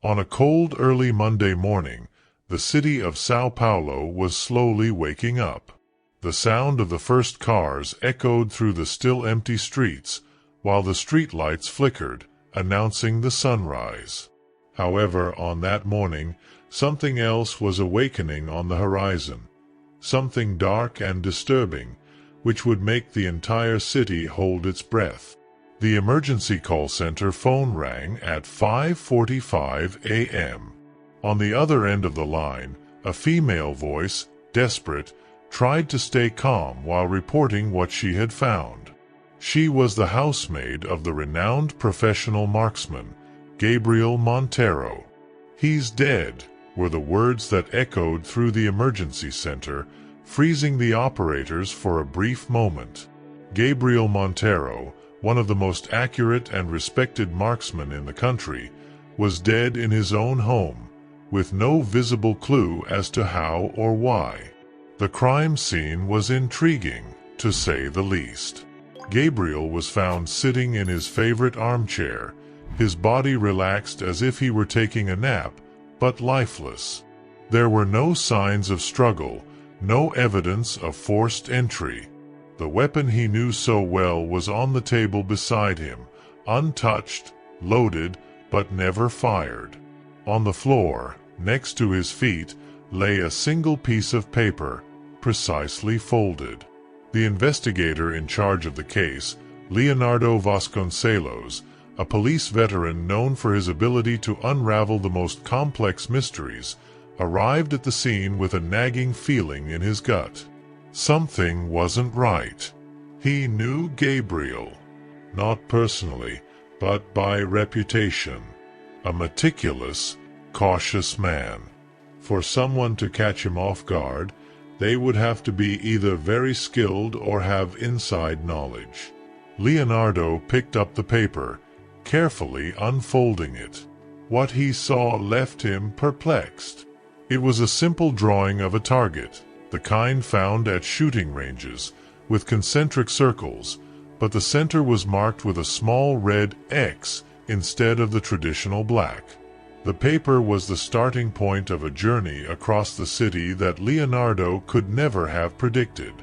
On a cold early Monday morning, the city of São Paulo was slowly waking up. The sound of the first cars echoed through the still empty streets, while the streetlights flickered, announcing the sunrise. However, on that morning, something else was awakening on the horizon. Something dark and disturbing, which would make the entire city hold its breath. The emergency call center phone rang at 5:45 a.m. On the other end of the line, a female voice, desperate, tried to stay calm while reporting what she had found. She was the housemaid of the renowned professional marksman, Gabriel Monteiro. "He's dead," were the words that echoed through the emergency center, freezing the operators for a brief moment. Gabriel Monteiro, one of the most accurate and respected marksmen in the country, was dead in his own home, with no visible clue as to how or why. The crime scene was intriguing, to say the least. Gabriel was found sitting in his favorite armchair, his body relaxed as if he were taking a nap, but lifeless. There were no signs of struggle, no evidence of forced entry. The weapon he knew so well was on the table beside him, untouched, loaded, but never fired. On the floor, next to his feet, lay a single piece of paper, precisely folded. The investigator in charge of the case, Leonardo Vasconcelos, a police veteran known for his ability to unravel the most complex mysteries, arrived at the scene with a nagging feeling in his gut. Something wasn't right. He knew Gabriel, not personally, but by reputation. A meticulous, cautious man. For someone to catch him off guard, they would have to be either very skilled or have inside knowledge. Leonardo picked up the paper, carefully unfolding it. What he saw left him perplexed. It was a simple drawing of a target, the kind found at shooting ranges, with concentric circles, but the center was marked with a small red X instead of the traditional black. The paper was the starting point of a journey across the city that Leonardo could never have predicted.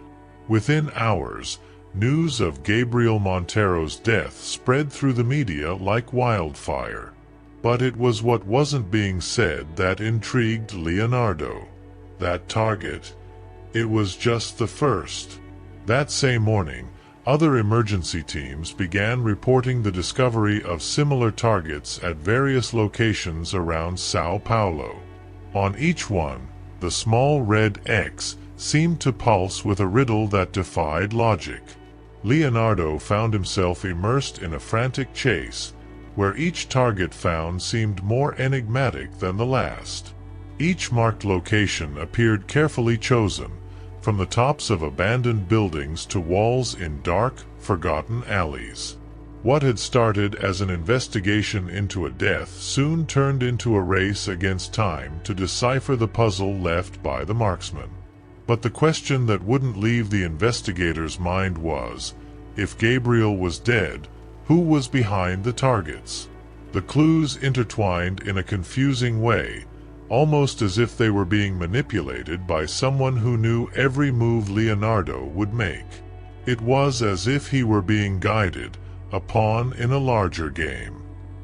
Within hours, news of Gabriel Monteiro's death spread through the media like wildfire. But it was what wasn't being said that intrigued Leonardo. That target. It was just the first. That same morning, other emergency teams began reporting the discovery of similar targets at various locations around São Paulo. On each one, the small red X seemed to pulse with a riddle that defied logic. Leonardo found himself immersed in a frantic chase, where each target found seemed more enigmatic than the last. Each marked location appeared carefully chosen, from the tops of abandoned buildings to walls in dark, forgotten alleys. What had started as an investigation into a death soon turned into a race against time to decipher the puzzle left by the marksman. But the question that wouldn't leave the investigator's mind was, if Gabriel was dead, who was behind the targets? The clues intertwined in a confusing way, almost as if they were being manipulated by someone who knew every move Leonardo would make. It was as if he were being guided, a pawn in a larger game.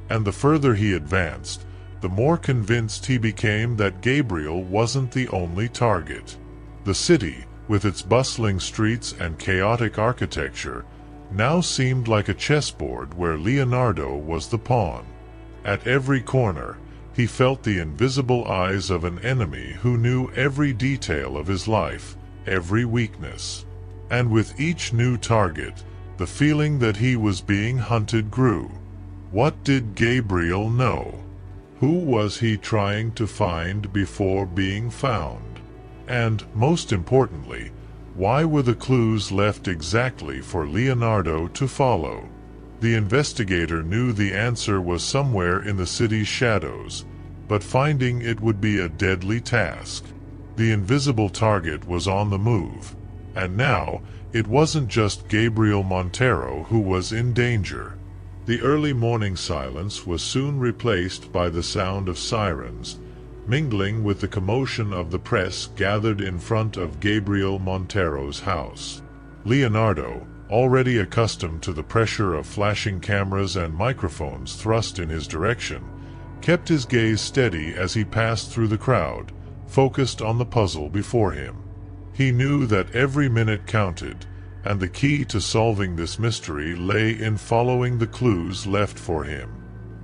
And the further he advanced, the more convinced he became that Gabriel wasn't the only target. The city, with its bustling streets and chaotic architecture, now seemed like a chessboard where Leonardo was the pawn. At every corner, he felt the invisible eyes of an enemy who knew every detail of his life, every weakness. And with each new target, the feeling that he was being hunted grew. What did Gabriel know? Who was he trying to find before being found? And, most importantly, why were the clues left exactly for Leonardo to follow? The investigator knew the answer was somewhere in the city's shadows, but finding it would be a deadly task. The invisible target was on the move, and now it wasn't just Gabriel Monteiro who was in danger. The early morning silence was soon replaced by the sound of sirens, mingling with the commotion of the press gathered in front of Gabriel Montero's house. Leonardo, already accustomed to the pressure of flashing cameras and microphones thrust in his direction, kept his gaze steady as he passed through the crowd, focused on the puzzle before him. He knew that every minute counted, and the key to solving this mystery lay in following the clues left for him.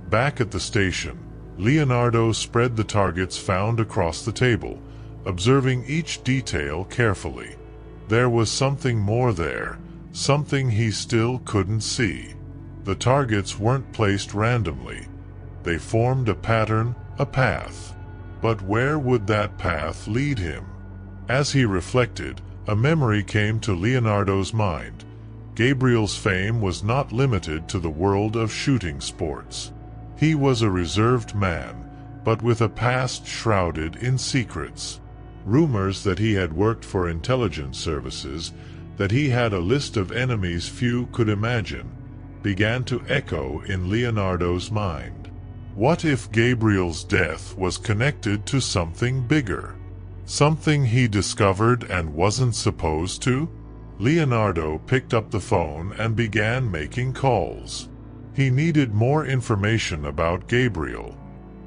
Back at the station, Leonardo spread the targets found across the table, observing each detail carefully. There was something more there, something he still couldn't see. The targets weren't placed randomly. They formed a pattern, a path. But where would that path lead him? As he reflected, a memory came to Leonardo's mind. Gabriel's fame was not limited to the world of shooting sports. He was a reserved man, but with a past shrouded in secrets. Rumors that he had worked for intelligence services, that he had a list of enemies few could imagine, began to echo in Leonardo's mind. What if Gabriel's death was connected to something bigger? Something he discovered and wasn't supposed to? Leonardo picked up the phone and began making calls. He needed more information about Gabriel,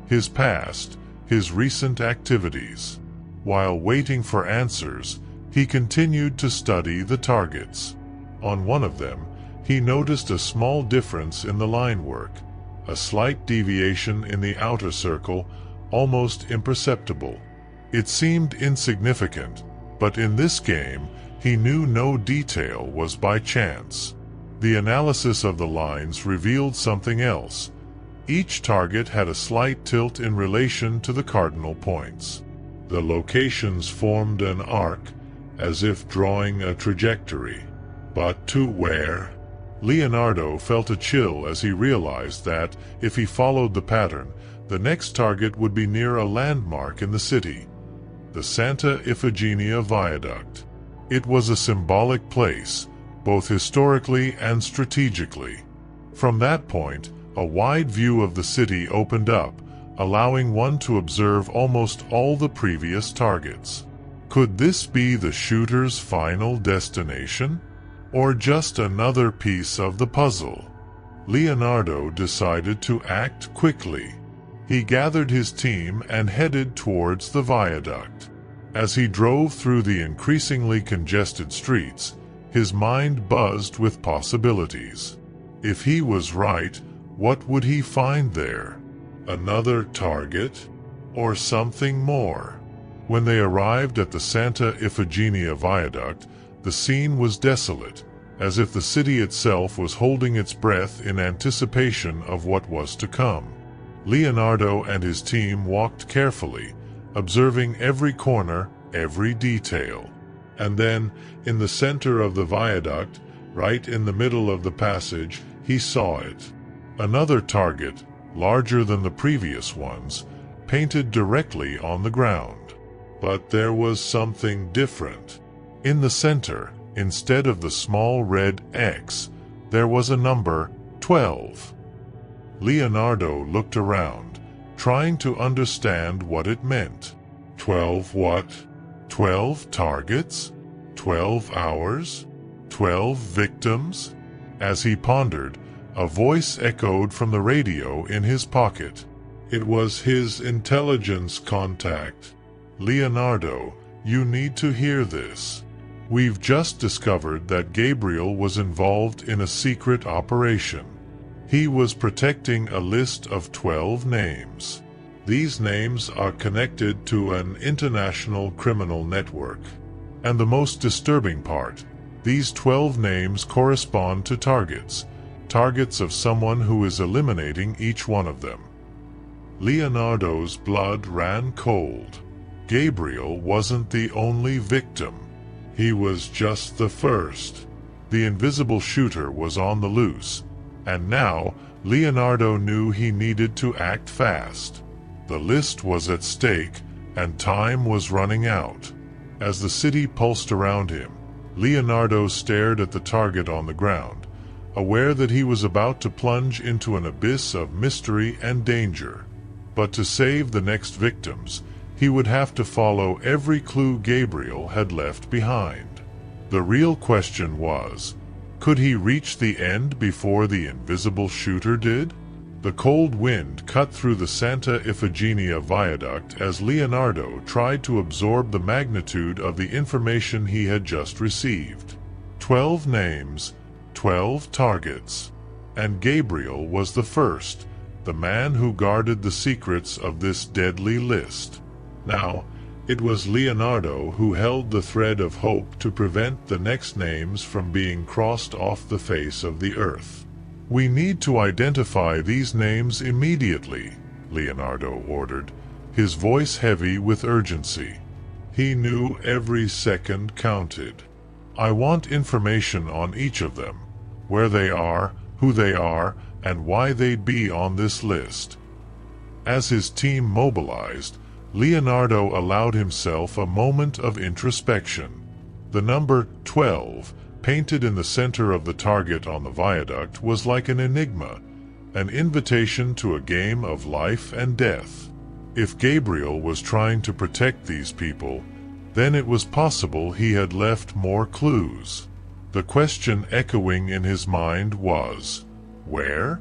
his past, his recent activities. While waiting for answers, he continued to study the targets. On one of them, he noticed a small difference in the line work, a slight deviation in the outer circle, almost imperceptible. It seemed insignificant, but in this game, he knew no detail was by chance. The analysis of the lines revealed something else. Each target had a slight tilt in relation to the cardinal points. The locations formed an arc, as if drawing a trajectory. But to where? Leonardo felt a chill as he realized that, if he followed the pattern, the next target would be near a landmark in the city. The Santa Ifigenia Viaduct. It was a symbolic place, both historically and strategically. From that point, a wide view of the city opened up, allowing one to observe almost all the previous targets. Could this be the shooter's final destination? Or just another piece of the puzzle? Leonardo decided to act quickly. He gathered his team and headed towards the viaduct. As he drove through the increasingly congested streets, his mind buzzed with possibilities. If he was right, what would he find there? Another target? Or something more? When they arrived at the Santa Ifigenia Viaduct, the scene was desolate, as if the city itself was holding its breath in anticipation of what was to come. Leonardo and his team walked carefully, observing every corner, every detail. And then, in the center of the viaduct, right in the middle of the passage, he saw it. Another target, larger than the previous ones, painted directly on the ground. But there was something different. In the center, instead of the small red X, there was a number 12. Leonardo looked around, trying to understand what it meant. 12 what? 12 targets? 12 hours? 12 victims? As he pondered, a voice echoed from the radio in his pocket. It was his intelligence contact. Leonardo, you need to hear this. We've just discovered that Gabriel was involved in a secret operation. He was protecting a list of 12 names. These names are connected to an international criminal network. And the most disturbing part, these 12 names correspond to targets of someone who is eliminating each one of them. Leonardo's blood ran cold. Gabriel wasn't the only victim. He was just the first. The invisible shooter was on the loose, and now Leonardo knew he needed to act fast. The list was at stake, and time was running out. As the city pulsed around him, Leonardo stared at the target on the ground, aware that he was about to plunge into an abyss of mystery and danger. But to save the next victims, he would have to follow every clue Gabriel had left behind. The real question was, could he reach the end before the invisible shooter did? The cold wind cut through the Santa Ifigenia viaduct as Leonardo tried to absorb the magnitude of the information he had just received. 12 names, 12 targets. And Gabriel was the first, the man who guarded the secrets of this deadly list. Now, it was Leonardo who held the thread of hope to prevent the next names from being crossed off the face of the earth. "We need to identify these names immediately," Leonardo ordered, his voice heavy with urgency. He knew every second counted. "I want information on each of them, where they are, who they are, and why they'd be on this list." As his team mobilized, Leonardo allowed himself a moment of introspection. The number 12, painted in the center of the target on the viaduct, was like an enigma, an invitation to a game of life and death. If Gabriel was trying to protect these people, then it was possible he had left more clues. The question echoing in his mind was, where?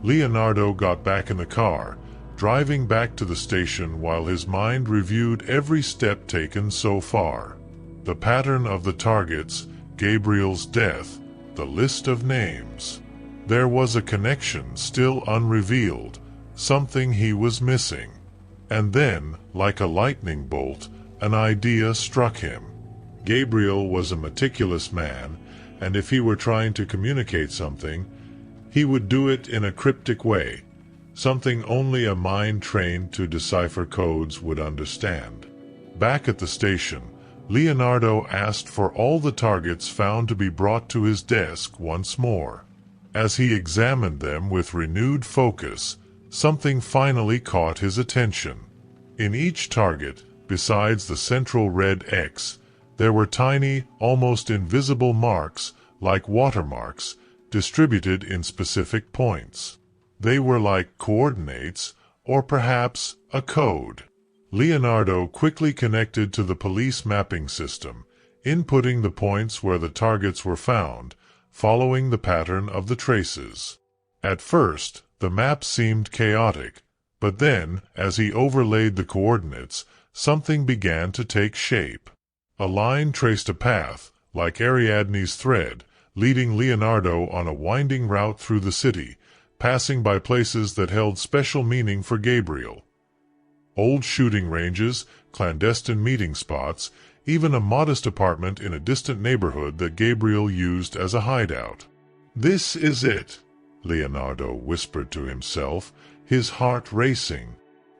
Leonardo got back in the car, driving back to the station while his mind reviewed every step taken so far. The pattern of the targets, Gabriel's death, the list of names. There was a connection still unrevealed, something he was missing. And then, like a lightning bolt, an idea struck him. Gabriel was a meticulous man, and if he were trying to communicate something, he would do it in a cryptic way, something only a mind trained to decipher codes would understand. Back at the station, Leonardo asked for all the targets found to be brought to his desk once more. As he examined them with renewed focus, something finally caught his attention. In each target, besides the central red X, there were tiny, almost invisible marks, like watermarks, distributed in specific points. They were like coordinates, or perhaps a code. Leonardo quickly connected to the police mapping system, inputting the points where the targets were found, following the pattern of the traces. At first, the map seemed chaotic, but then, as he overlaid the coordinates, something began to take shape. A line traced a path, like Ariadne's thread, leading Leonardo on a winding route through the city, passing by places that held special meaning for Gabriel. Old shooting ranges, clandestine meeting spots, even a modest apartment in a distant neighborhood that Gabriel used as a hideout. "This is it," Leonardo whispered to himself, his heart racing.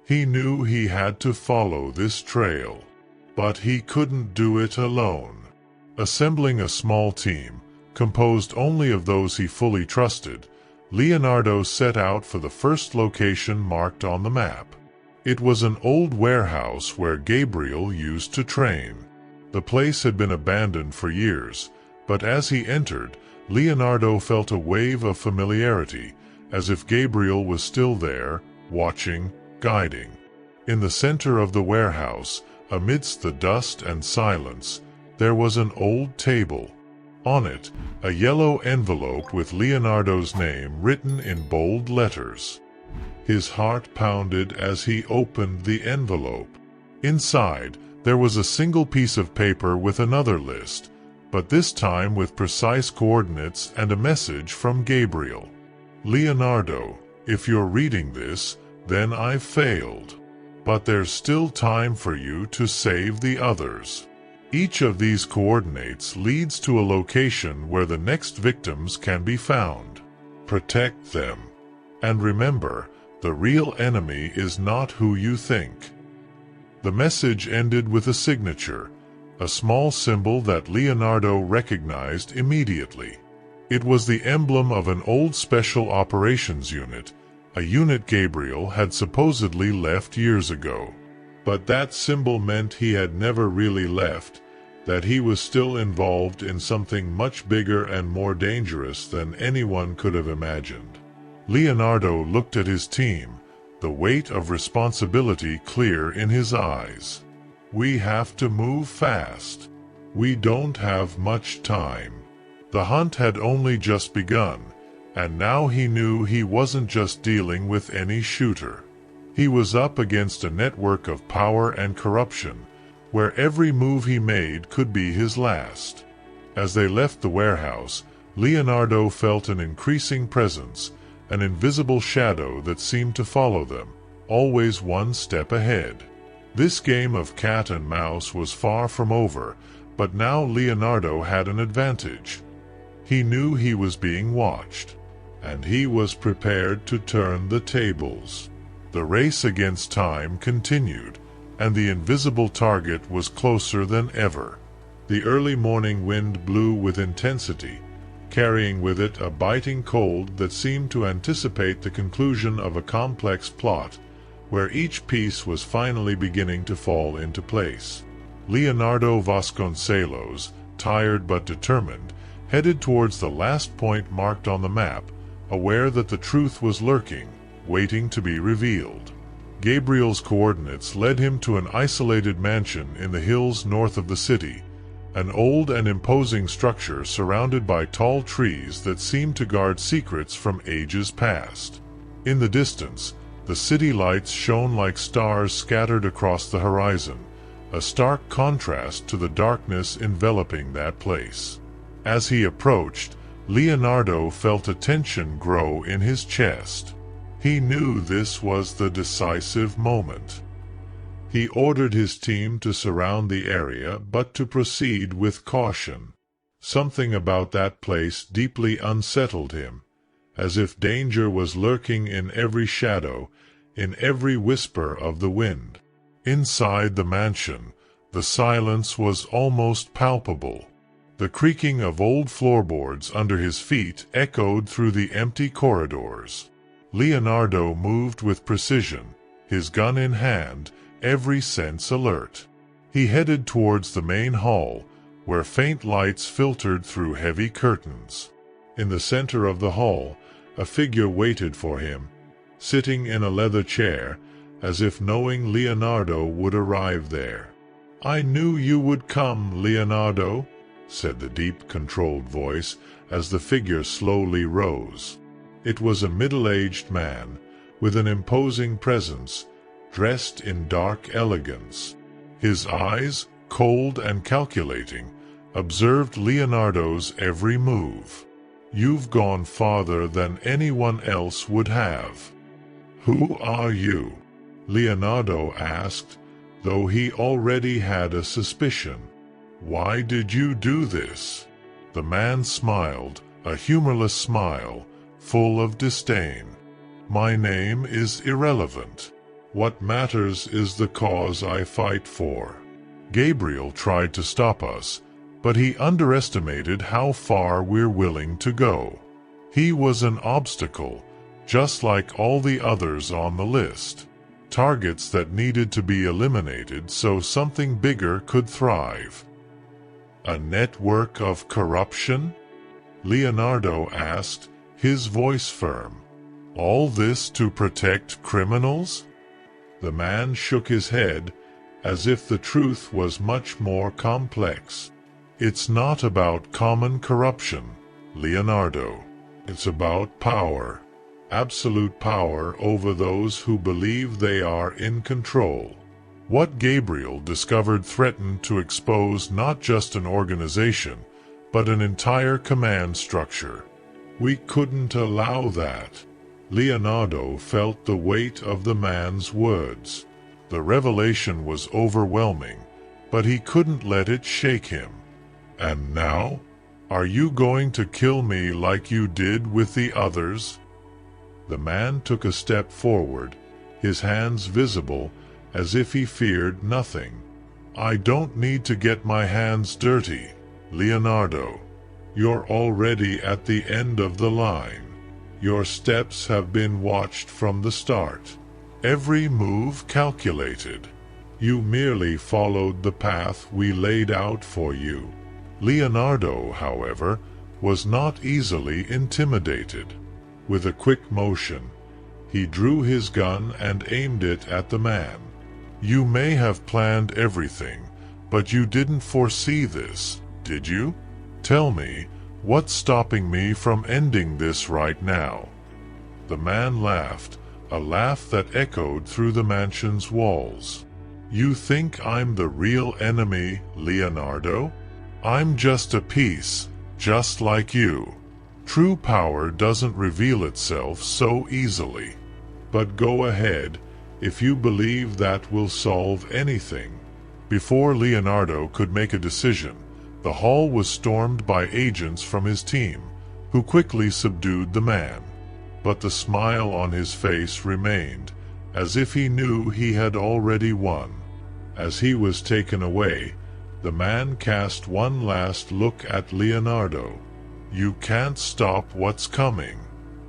He knew he had to follow this trail. But he couldn't do it alone. Assembling a small team, composed only of those he fully trusted, Leonardo set out for the first location marked on the map. It was an old warehouse where Gabriel used to train. The place had been abandoned for years, but as he entered, Leonardo felt a wave of familiarity, as if Gabriel was still there, watching, guiding. In the center of the warehouse, amidst the dust and silence, there was an old table. On it, a yellow envelope with Leonardo's name written in bold letters. His heart pounded as he opened the envelope. Inside, there was a single piece of paper with another list, but this time with precise coordinates and a message from Gabriel. "Leonardo, if you're reading this, then I've failed. But there's still time for you to save the others. Each of these coordinates leads to a location where the next victims can be found. Protect them. And remember, the real enemy is not who you think." The message ended with a signature, a small symbol that Leonardo recognized immediately. It was the emblem of an old Special Operations unit, a unit Gabriel had supposedly left years ago. But that symbol meant he had never really left, that he was still involved in something much bigger and more dangerous than anyone could have imagined. Leonardo looked at his team, the weight of responsibility clear in his eyes. We have to move fast. We don't have much time. The hunt had only just begun, and now he knew he wasn't just dealing with any shooter. He was up against a network of power and corruption, where every move he made could be his last. As they left the warehouse, Leonardo felt an increasing presence, an invisible shadow that seemed to follow them, always one step ahead. This game of cat and mouse was far from over, but now Leonardo had an advantage. He knew he was being watched, and he was prepared to turn the tables. The race against time continued, and the invisible target was closer than ever. The early morning wind blew with intensity, carrying with it a biting cold that seemed to anticipate the conclusion of a complex plot, where each piece was finally beginning to fall into place. Leonardo Vasconcelos, tired but determined, headed towards the last point marked on the map, aware that the truth was lurking, waiting to be revealed. Gabriel's coordinates led him to an isolated mansion in the hills north of the city, an old and imposing structure surrounded by tall trees that seemed to guard secrets from ages past. In the distance, the city lights shone like stars scattered across the horizon, a stark contrast to the darkness enveloping that place. As he approached, Leonardo felt a tension grow in his chest. He knew this was the decisive moment. He ordered his team to surround the area, but to proceed with caution. Something about that place deeply unsettled him, as if danger was lurking in every shadow, in every whisper of the wind. Inside the mansion, the silence was almost palpable. The creaking of old floorboards under his feet echoed through the empty corridors. Leonardo moved with precision, his gun in hand, every sense alert. He headed towards the main hall, where faint lights filtered through heavy curtains. In the center of the hall, a figure waited for him, sitting in a leather chair, as if knowing Leonardo would arrive there. "I knew you would come, Leonardo," said the deep, controlled voice as the figure slowly rose. It was a middle-aged man, with an imposing presence, dressed in dark elegance. His eyes, cold and calculating, observed Leonardo's every move. "You've gone farther than anyone else would have." "Who are you?" Leonardo asked, though he already had a suspicion. "Why did you do this?" The man smiled, a humorless smile, full of disdain. "My name is irrelevant. What matters is the cause I fight for." Gabriel tried to stop us, but he underestimated how far we're willing to go. He was an obstacle, just like all the others on the list. Targets that needed to be eliminated so something bigger could thrive. "A network of corruption?" Leonardo asked, his voice firm. "All this to protect criminals?" The man shook his head, as if the truth was much more complex. "It's not about common corruption, Leonardo. It's about power. Absolute power over those who believe they are in control." What Gabriel discovered threatened to expose not just an organization, but an entire command structure. We couldn't allow that. Leonardo felt the weight of the man's words. The revelation was overwhelming, but he couldn't let it shake him. "And now? Are you going to kill me like you did with the others?" The man took a step forward, his hands visible, as if he feared nothing. "I don't need to get my hands dirty, Leonardo. You're already at the end of the line. Your steps have been watched from the start. Every move calculated. You merely followed the path we laid out for you. Leonardo, however, was not easily intimidated. With a quick motion, he drew his gun and aimed it at the man. You may have planned everything, but you didn't foresee this, did you? Tell me, what's stopping me from ending this right now? The man laughed, a laugh that echoed through the mansion's walls. You think I'm the real enemy, Leonardo? I'm just a piece, just like you. True power doesn't reveal itself so easily. But go ahead, if you believe that will solve anything. Before Leonardo could make a decision, the hall was stormed by agents from his team, who quickly subdued the man. But the smile on his face remained, as if he knew he had already won. As he was taken away, the man cast one last look at Leonardo. You can't stop what's coming.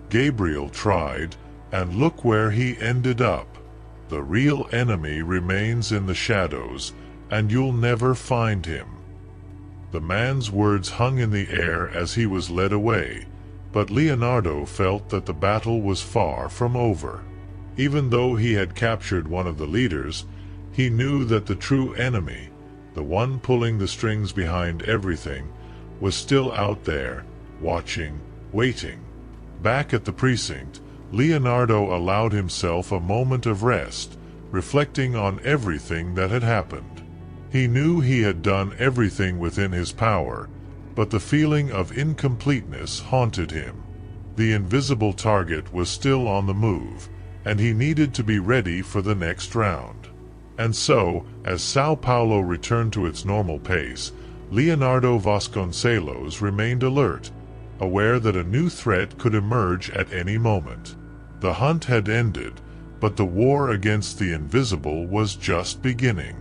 Gabriel tried, and look where he ended up. The real enemy remains in the shadows, and you'll never find him. The man's words hung in the air as he was led away, but Leonardo felt that the battle was far from over. Even though he had captured one of the leaders, he knew that the true enemy, the one pulling the strings behind everything, was still out there, watching, waiting. Back at the precinct, Leonardo allowed himself a moment of rest, reflecting on everything that had happened. He knew he had done everything within his power, but the feeling of incompleteness haunted him. The invisible target was still on the move, and he needed to be ready for the next round. And so, as Sao Paulo returned to its normal pace, Leonardo Vasconcelos remained alert, aware that a new threat could emerge at any moment. The hunt had ended, but the war against the invisible was just beginning.